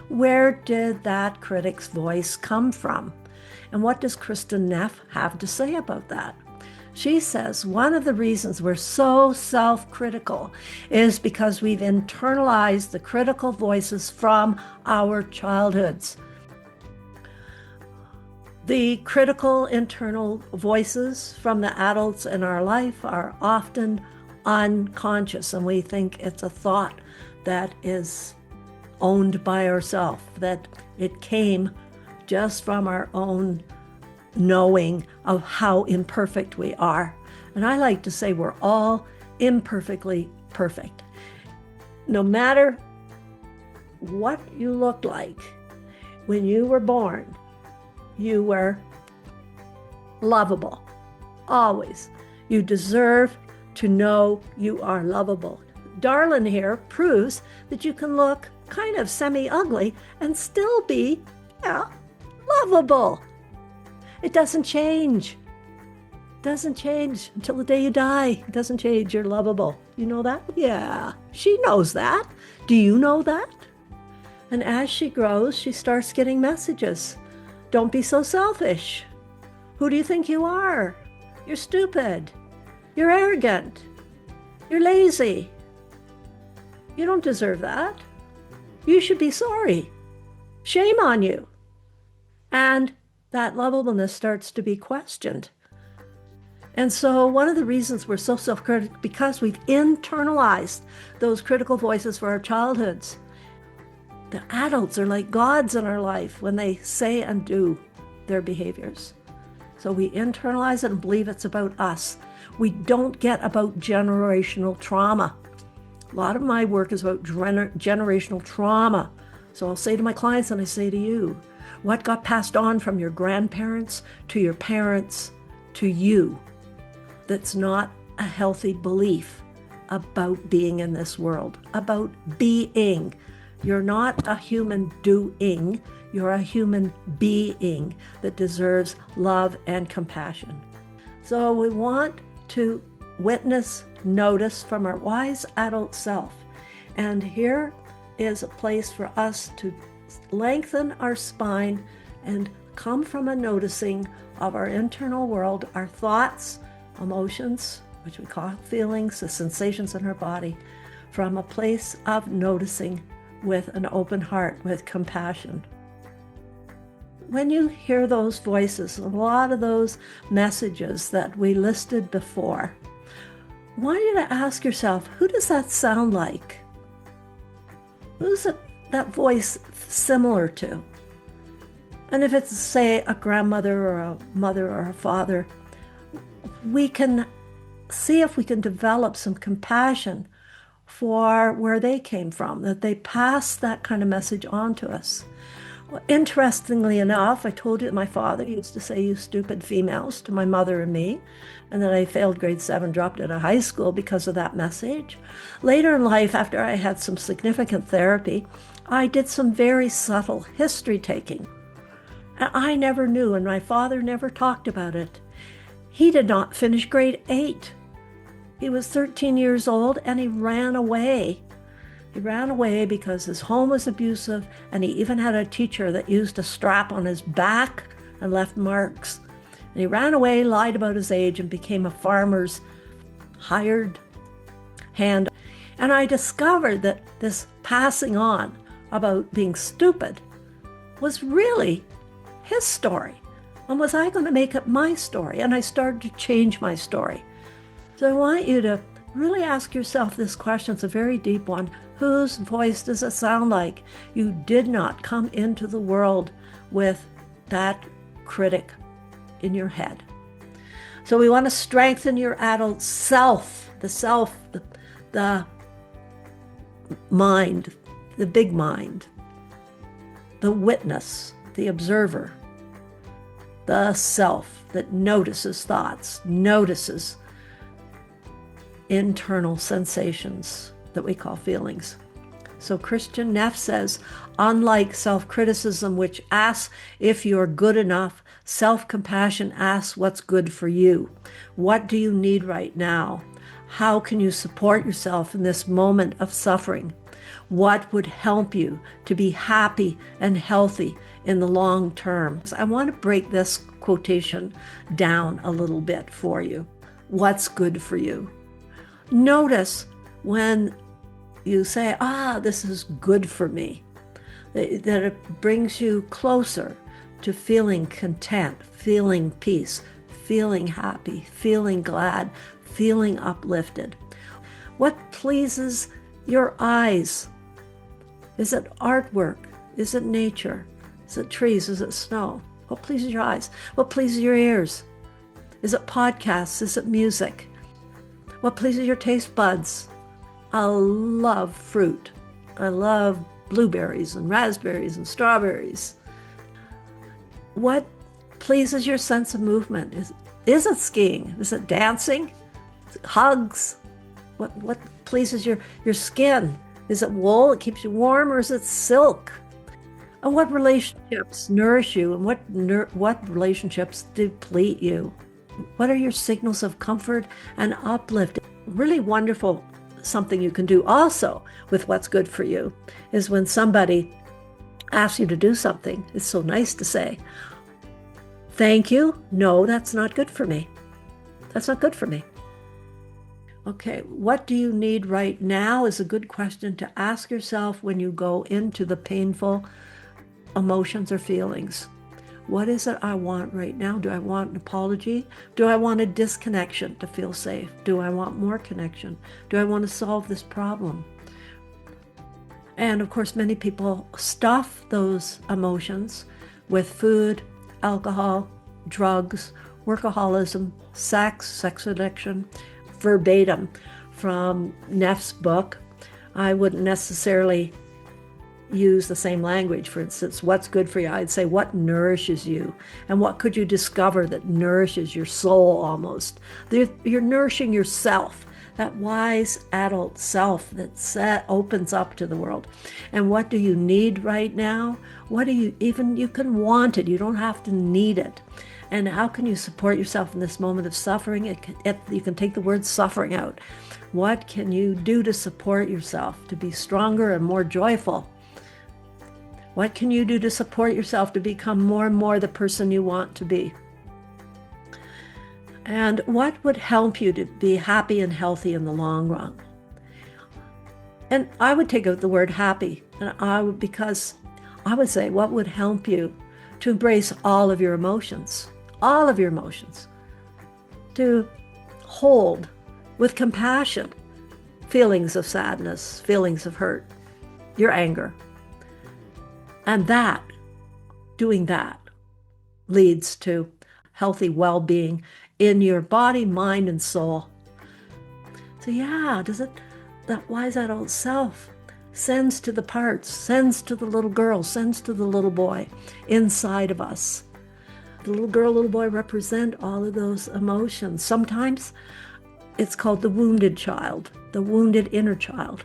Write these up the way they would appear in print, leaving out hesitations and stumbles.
Where did that critic's voice come from? And what does Kristin Neff have to say about that? She says one of the reasons we're so self-critical is because we've internalized the critical voices from our childhoods. The critical internal voices from the adults in our life are often unconscious, and we think it's a thought that is owned by ourselves, that it came just from our own knowing of how imperfect we are. And I like to say we're all imperfectly perfect. No matter what you looked like when you were born, you were lovable, always. You deserve to know you are lovable. Darlin here proves that you can look kind of semi-ugly and still be, lovable. It doesn't change. It doesn't change until the day you die. It doesn't change. You're lovable. You know that? Yeah, she knows that. Do you know that? And as she grows, she starts getting messages. Don't be so selfish. Who do you think you are? You're stupid. You're arrogant. You're lazy. You don't deserve that. You should be sorry. Shame on you. And that lovableness starts to be questioned. And so one of the reasons we're so self-critical, because we've internalized those critical voices for our childhoods. The adults are like gods in our life when they say and do their behaviors. So we internalize it and believe it's about us. We don't get about generational trauma. A lot of my work is about generational trauma. So I'll say to my clients, and I say to you, what got passed on from your grandparents to your parents to you that's not a healthy belief about being in this world, about being. You're not a human doing, you're a human being that deserves love and compassion. So we want to witness, notice from our wise adult self. And here is a place for us to lengthen our spine and come from a noticing of our internal world, our thoughts, emotions, which we call feelings, the sensations in our body, from a place of noticing with an open heart, with compassion. When you hear those voices, a lot of those messages that we listed before, I want you to ask yourself, who does that sound like? Who's that voice similar to? And if it's, say, a grandmother or a mother or a father, we can see if we can develop some compassion for where they came from, that they passed that kind of message on to us. Well, interestingly enough, I told you that my father used to say, "You stupid females," to my mother and me, and then I failed grade 7, dropped out of high school because of that message. Later in life, after I had some significant therapy, I did some very subtle history taking. And I never knew, and my father never talked about it. He did not finish grade 8. He was 13 years old and he ran away. He ran away because his home was abusive, and he even had a teacher that used a strap on his back and left marks. And he ran away, lied about his age, and became a farmer's hired hand. And I discovered that this passing on about being stupid was really his story. And was I going to make it my story? And I started to change my story. So I want you to really ask yourself this question. It's a very deep one. Whose voice does it sound like? You did not come into the world with that critic in your head. So we want to strengthen your adult self, the mind, the big mind, the witness, the observer, the self that notices thoughts, notices internal sensations that we call feelings. So Kristin Neff says, unlike self-criticism, which asks if you're good enough, self-compassion asks what's good for you. What do you need right now? How can you support yourself in this moment of suffering? What would help you to be happy and healthy in the long term? So I want to break this quotation down a little bit for you. What's good for you? Notice when you say, this is good for me, that it brings you closer to feeling content, feeling peace, feeling happy, feeling glad, feeling uplifted. What pleases your eyes? Is it artwork? Is it nature? Is it trees? Is it snow? What pleases your eyes? What pleases your ears? Is it podcasts? Is it music? What pleases your taste buds? I love fruit. I love blueberries and raspberries and strawberries. What pleases your sense of movement? Is it skiing? Is it dancing? Is it hugs? What pleases your skin? Is it wool? It keeps you warm, or is it silk? And what relationships nourish you, and what relationships deplete you? What are your signals of comfort and uplift? Really wonderful, something you can do also with what's good for you is when somebody asks you to do something, it's so nice to say, thank you. No, that's not good for me. That's not good for me. Okay, what do you need right now is a good question to ask yourself when you go into the painful emotions or feelings. What is it I want right now? Do I want an apology? Do I want a disconnection to feel safe? Do I want more connection? Do I want to solve this problem? And of course, many people stuff those emotions with food, alcohol, drugs, workaholism, sex addiction, verbatim from Neff's book. I wouldn't necessarily use the same language. For instance, what's good for you? I'd say what nourishes you, and what could you discover that nourishes your soul almost. You're nourishing yourself, that wise adult self that opens up to the world. And what do you need right now? You can want it, you don't have to need it. And how can you support yourself in this moment of suffering? You can take the word suffering out. What can you do to support yourself, to be stronger and more joyful? What can you do to support yourself to become more and more the person you want to be? And what would help you to be happy and healthy in the long run? And I would take out the word happy, because I would say, what would help you to embrace all of your emotions, to hold with compassion feelings of sadness, feelings of hurt, your anger. And doing that leads to healthy well-being in your body, mind, and soul. So that wise adult self sends to the parts, sends to the little girl, sends to the little boy inside of us. The little girl, little boy represent all of those emotions. Sometimes it's called the wounded child, the wounded inner child.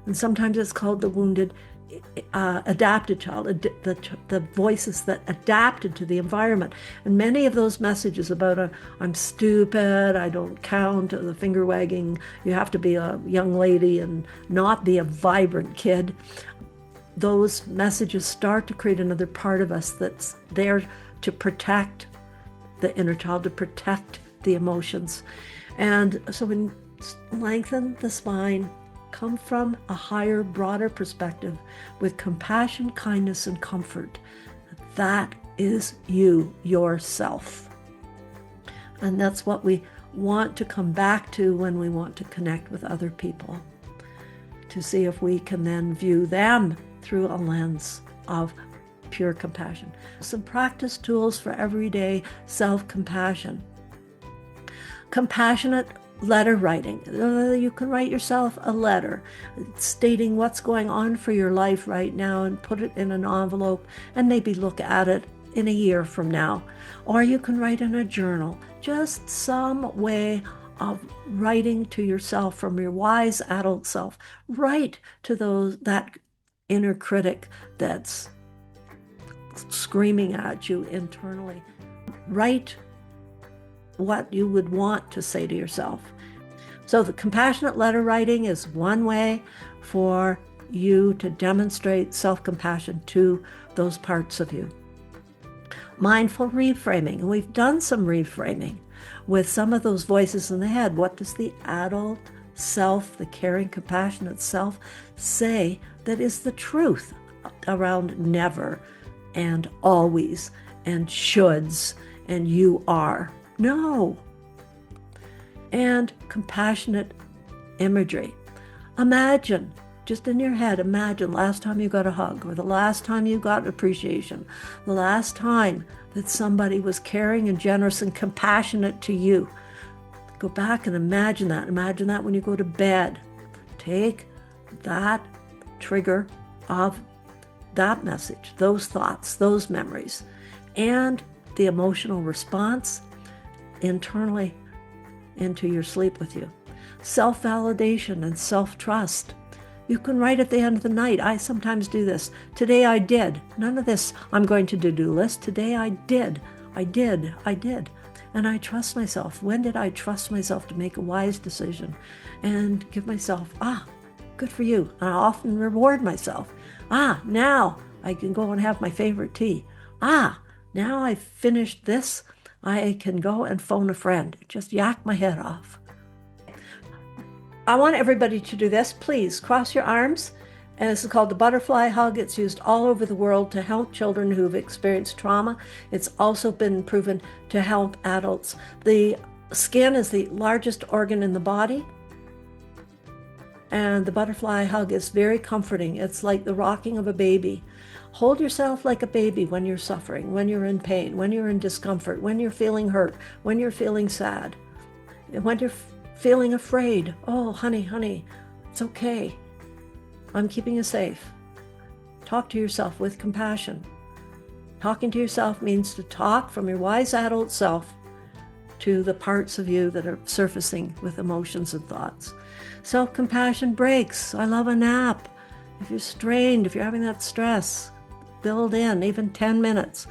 And sometimes it's called the wounded adapted child, the voices that adapted to the environment. And many of those messages about I'm stupid, I don't count, the finger wagging, you have to be a young lady and not be a vibrant kid, those messages start to create another part of us that's there to protect the inner child, to protect the emotions. And so when lengthen the spine, come from a higher, broader perspective with compassion, kindness, and comfort. That is you, yourself. And that's what we want to come back to when we want to connect with other people, to see if we can then view them through a lens of pure compassion. Some practice tools for everyday self-compassion. Compassionate letter writing. You can write yourself a letter stating what's going on for your life right now and put it in an envelope and maybe look at it in a year from now. Or you can write in a journal, just some way of writing to yourself from your wise adult self. Write to that inner critic that's screaming at you internally. Write what you would want to say to yourself. So the compassionate letter writing is one way for you to demonstrate self-compassion to those parts of you. Mindful reframing. And we've done some reframing with some of those voices in the head. What does the adult self, the caring, compassionate self, say that is the truth around never and always and shoulds and you are? No. And compassionate imagery. Imagine, just in your head, imagine last time you got a hug, or the last time you got appreciation, the last time that somebody was caring and generous and compassionate to you. Go back and imagine that. Imagine that when you go to bed. Take that trigger of that message, those thoughts, those memories, and the emotional response internally into your sleep with you. Self-validation and self-trust. You can write at the end of the night. I sometimes do this. Today I did. None of this, I'm going to do list. Today I did. I did. And I trust myself. When did I trust myself to make a wise decision and give myself, good for you. And I often reward myself. Now I can go and have my favorite tea. Now I've finished this. I can go and phone a friend. Just yak my head off. I want everybody to do this. Please cross your arms. And this is called the butterfly hug. It's used all over the world to help children who've experienced trauma. It's also been proven to help adults. The skin is the largest organ in the body. And the butterfly hug is very comforting. It's like the rocking of a baby. Hold yourself like a baby when you're suffering, when you're in pain, when you're in discomfort, when you're feeling hurt, when you're feeling sad, when you're feeling afraid. Oh, honey, it's okay. I'm keeping you safe. Talk to yourself with compassion. Talking to yourself means to talk from your wise adult self to the parts of you that are surfacing with emotions and thoughts. Self-compassion breaks. I love a nap. If you're strained, if you're having that stress, build in even 10 minutes.